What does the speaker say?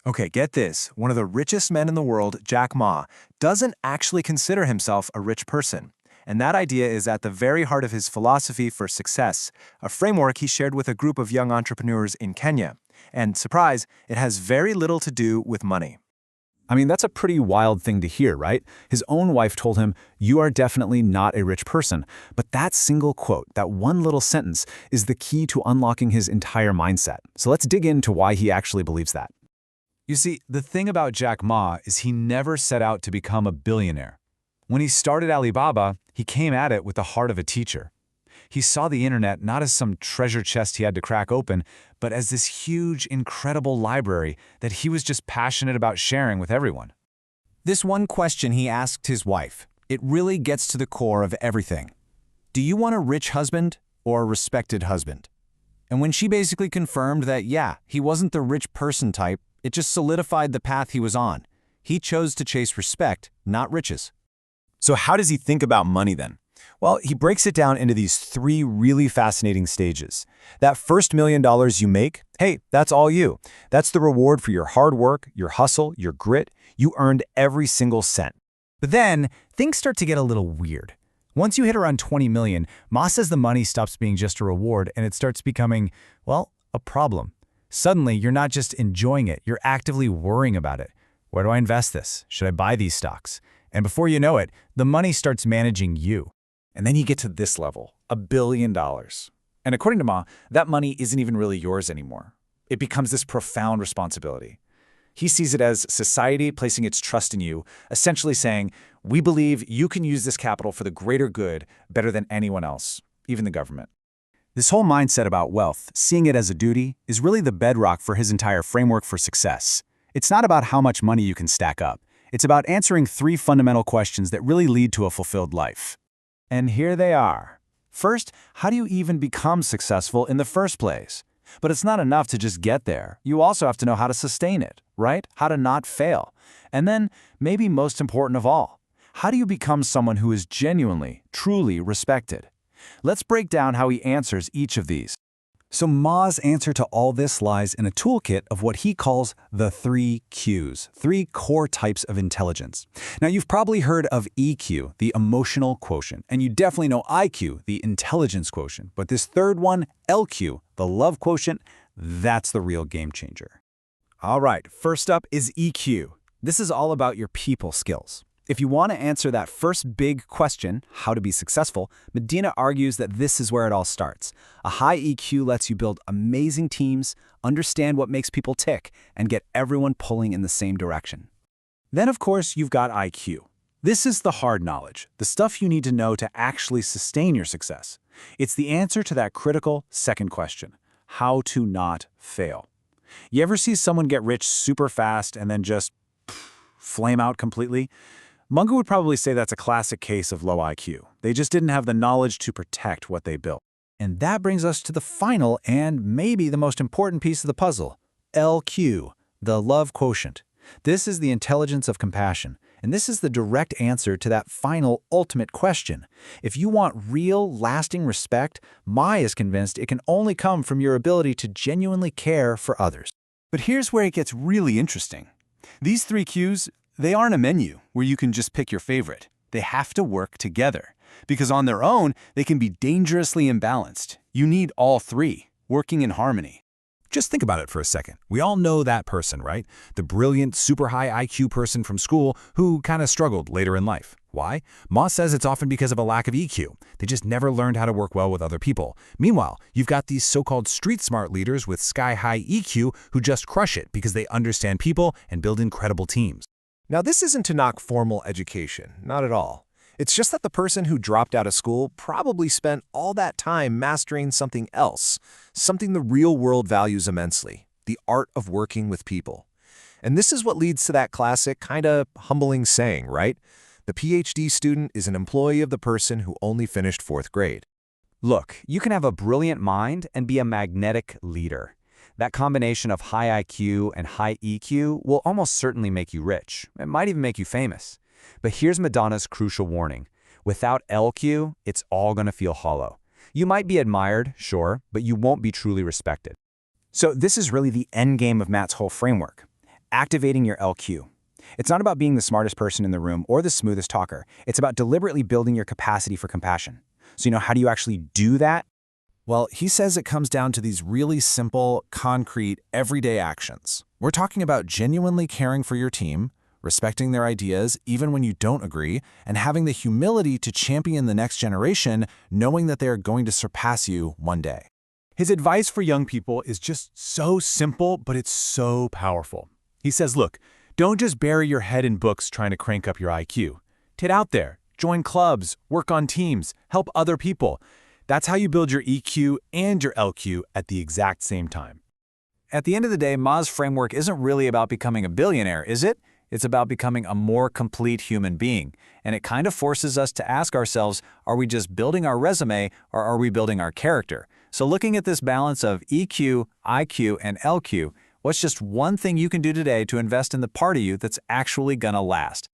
Okay, get this. One of the richest men in the world, Jack Ma, doesn't actually consider himself a rich person. And that idea is at the very heart of his philosophy for success, a framework he shared with a group of young entrepreneurs in Kenya. And surprise, it has very little to do with money. I mean, that's a pretty wild thing to hear, right? His own wife told him, "You are definitely not a rich person." But that single quote, that one little sentence, is the key to unlocking his entire mindset. So let's dig into why he actually believes that. You see, the thing about Jack Ma is he never set out to become a billionaire. When he started Alibaba, he came at it with the heart of a teacher. He saw the internet not as some treasure chest he had to crack open, but as this huge, incredible library that he was just passionate about sharing with everyone. This one question he asked his wife, it really gets to the core of everything. Do you want a rich husband or a respected husband? And when she basically confirmed that, yeah, he wasn't the rich person type, it just solidified the path he was on. He chose to chase respect, not riches. So how does he think about money then? Well, he breaks it down into these three really fascinating stages. That first $1 million you make, hey, that's all you. That's the reward for your hard work, your hustle, your grit. You earned every single cent. But then, things start to get a little weird. Once you hit around 20 million, Ma says the money stops being just a reward and it starts becoming, well, a problem. Suddenly, you're not just enjoying it, you're actively worrying about it. Where do I invest this? Should I buy these stocks? And before you know it, the money starts managing you. And then you get to this level, $1 billion. And according to Ma, that money isn't even really yours anymore. It becomes this profound responsibility. He sees it as society placing its trust in you, essentially saying, we believe you can use this capital for the greater good better than anyone else, even the government. This whole mindset about wealth, seeing it as a duty, is really the bedrock for his entire framework for success. It's not about how much money you can stack up. It's about answering three fundamental questions that really lead to a fulfilled life. And here they are. First, how do you even become successful in the first place? But it's not enough to just get there. You also have to know how to sustain it, right? How to not fail. And then, maybe most important of all, how do you become someone who is genuinely, truly respected? Let's break down how he answers each of these. So Ma's answer to all this lies in a toolkit of what he calls the 3 Qs, 3 core types of intelligence. Now, you've probably heard of EQ, the emotional quotient, and you definitely know IQ, the intelligence quotient. But this third one, LQ, the love quotient, that's the real game changer. All right, first up is EQ. This is all about your people skills. If you want to answer that first big question, how to be successful, Medina argues that this is where it all starts. A high EQ lets you build amazing teams, understand what makes people tick, and get everyone pulling in the same direction. Then, of course, you've got IQ. This is the hard knowledge, the stuff you need to know to actually sustain your success. It's the answer to that critical second question, how to not fail. You ever see someone get rich super fast and then just flame out completely? Munger would probably say that's a classic case of low IQ. They just didn't have the knowledge to protect what they built. And that brings us to the final and maybe the most important piece of the puzzle, LQ, the love quotient. This is the intelligence of compassion, and this is the direct answer to that final ultimate question. If you want real, lasting respect, Ma is convinced it can only come from your ability to genuinely care for others. But here's where it gets really interesting. These 3 Qs, they aren't a menu where you can just pick your favorite. They have to work together, because on their own, they can be dangerously imbalanced. You need all 3, working in harmony. Just think about it for a second. We all know that person, right? The brilliant, super high IQ person from school who kind of struggled later in life. Why? Ma says it's often because of a lack of EQ. They just never learned how to work well with other people. Meanwhile, you've got these so-called street smart leaders with sky-high EQ who just crush it because they understand people and build incredible teams. Now, this isn't to knock formal education, not at all. It's just that the person who dropped out of school probably spent all that time mastering something else, something the real world values immensely, the art of working with people. And this is what leads to that classic, kind of humbling saying, right? The PhD student is an employee of the person who only finished 4th grade. Look, you can have a brilliant mind and be a magnetic leader. That combination of high IQ and high EQ will almost certainly make you rich. It might even make you famous. But here's Madonna's crucial warning. Without LQ, it's all going to feel hollow. You might be admired, sure, but you won't be truly respected. So this is really the end game of Matt's whole framework. activating your LQ. It's not about being the smartest person in the room or the smoothest talker. It's about deliberately building your capacity for compassion. So, how do you actually do that? Well, he says it comes down to these really simple, concrete, everyday actions. We're talking about genuinely caring for your team, respecting their ideas even when you don't agree, and having the humility to champion the next generation, knowing that they are going to surpass you one day. His advice for young people is just so simple, but it's so powerful. He says, look, don't just bury your head in books trying to crank up your IQ. Get out there, join clubs, work on teams, help other people. That's how you build your EQ and your LQ at the exact same time. At the end of the day, Ma's framework isn't really about becoming a billionaire, is it? It's about becoming a more complete human being. And it kind of forces us to ask ourselves, are we just building our resume or are we building our character? So looking at this balance of EQ, IQ, and LQ, what's just one thing you can do today to invest in the part of you that's actually gonna last?